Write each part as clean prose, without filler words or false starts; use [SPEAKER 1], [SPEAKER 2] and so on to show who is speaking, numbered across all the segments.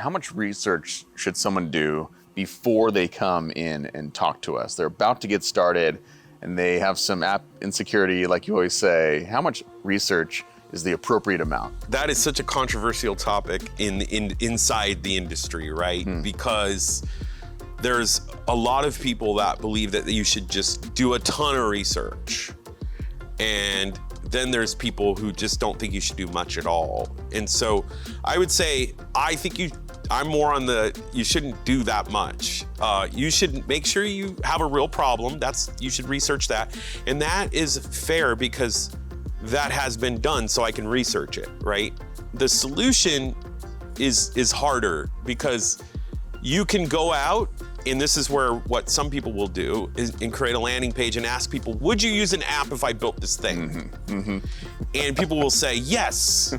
[SPEAKER 1] how much research should someone do before they come in and talk to us? They're about to get started and they have some app insecurity, like you always say. How much research is the appropriate amount?
[SPEAKER 2] That is such a controversial topic inside the industry, right? Because there's a lot of people that believe that you should just do a ton of research. And then there's people who just don't think you should do much at all. And so I would say, I'm more on you shouldn't do that much. You should make sure you have a real problem. You should research that. And that is fair because that has been done, so I can research it, right? The solution is harder because you can go out, and this is where what some people will do is and create a landing page and ask people, would you use an app if I built this thing? And people will say, yes.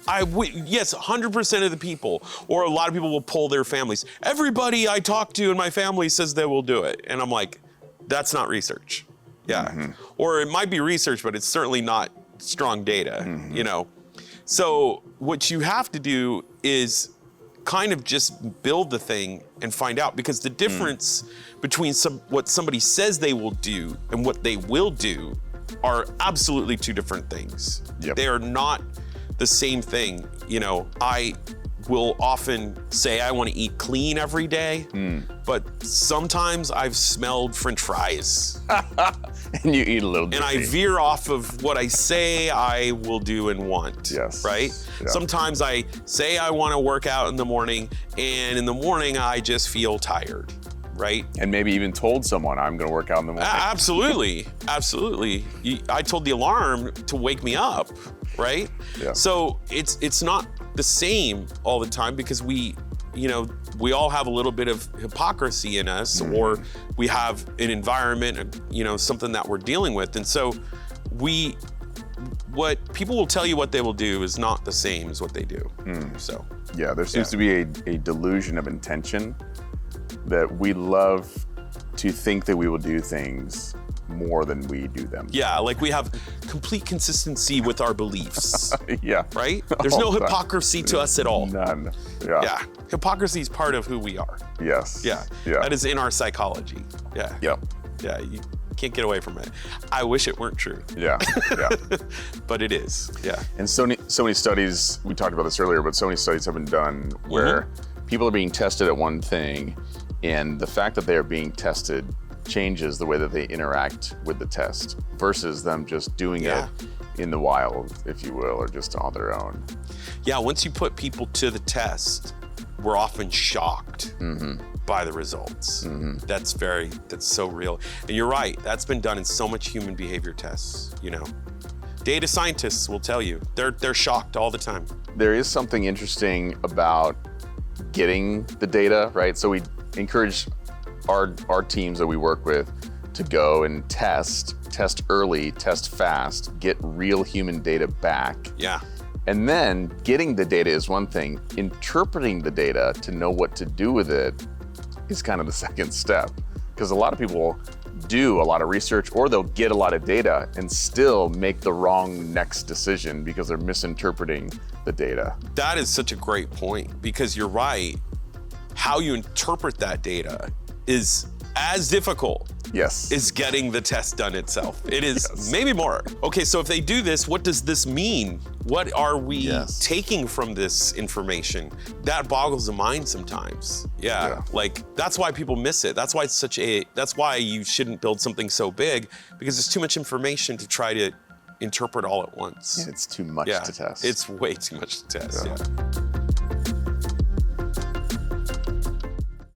[SPEAKER 2] Yes, 100% of the people, or a lot of people will poll their families. Everybody I talk to in my family says they will do it. And I'm like, that's not research. Yeah. Or it might be research, but it's certainly not strong data, you know? So what you have to do is kind of just build the thing and find out, because the difference between what somebody says they will do and what they will do are absolutely two different things.
[SPEAKER 1] Yep.
[SPEAKER 2] They are not the same thing. You know, I will often say I want to eat clean every day, but sometimes I've smelled French fries.
[SPEAKER 1] And you eat a little bit.
[SPEAKER 2] And I veer off of what I say I will do and want.
[SPEAKER 1] Yes.
[SPEAKER 2] Right?
[SPEAKER 1] Yeah.
[SPEAKER 2] Sometimes I say I want to work out in the morning, and in the morning I just feel tired. Right?
[SPEAKER 1] And maybe even told someone I'm going to work out in the morning.
[SPEAKER 2] Absolutely. Absolutely. I told the alarm to wake me up. Right?
[SPEAKER 1] Yeah.
[SPEAKER 2] So it's not the same all the time, because we all have a little bit of hypocrisy in us, or we have an environment, something that we're dealing with. And so what people will tell you what they will do is not the same as what they do. So
[SPEAKER 1] yeah, there seems to be a delusion of intention that we love to think that we will do things more than we do them.
[SPEAKER 2] Yeah, like we have complete consistency with our beliefs.
[SPEAKER 1] Yeah.
[SPEAKER 2] Right? There's no hypocrisy to us at all.
[SPEAKER 1] None. Yeah.
[SPEAKER 2] Yeah. Hypocrisy is part of who we are.
[SPEAKER 1] Yes.
[SPEAKER 2] Yeah.
[SPEAKER 1] Yeah.
[SPEAKER 2] That is in our psychology. Yeah.
[SPEAKER 1] Yep.
[SPEAKER 2] Yeah. You can't get away from it. I wish it weren't true.
[SPEAKER 1] Yeah. Yeah.
[SPEAKER 2] But it is. Yeah.
[SPEAKER 1] And so many studies, we talked about this earlier, but so many studies have been done where people are being tested at one thing, and the fact that they are being tested changes the way that they interact with the test versus them just doing it in the wild, if you will, or just on their own.
[SPEAKER 2] Yeah, once you put people to the test, we're often shocked by the results. That's so real. And you're right, that's been done in so much human behavior tests, Data scientists will tell you, they're shocked all the time.
[SPEAKER 1] There is something interesting about getting the data, right? So we encourage our teams that we work with to go and test early, test fast, get real human data back.
[SPEAKER 2] Yeah.
[SPEAKER 1] And then getting the data is one thing. Interpreting the data to know what to do with it is kind of the second step. Because a lot of people do a lot of research, or they'll get a lot of data and still make the wrong next decision because they're misinterpreting the data.
[SPEAKER 2] That is such a great point, because you're right. How you interpret that data is as difficult as getting the test done itself. It is maybe more. Okay, so if they do this, what does this mean? What are we taking from this information? That boggles the mind sometimes. Yeah, like that's why people miss it. That's why that's why you shouldn't build something so big, because it's too much information to try to interpret all at once.
[SPEAKER 1] It's too much to test.
[SPEAKER 2] It's way too much to test, yeah.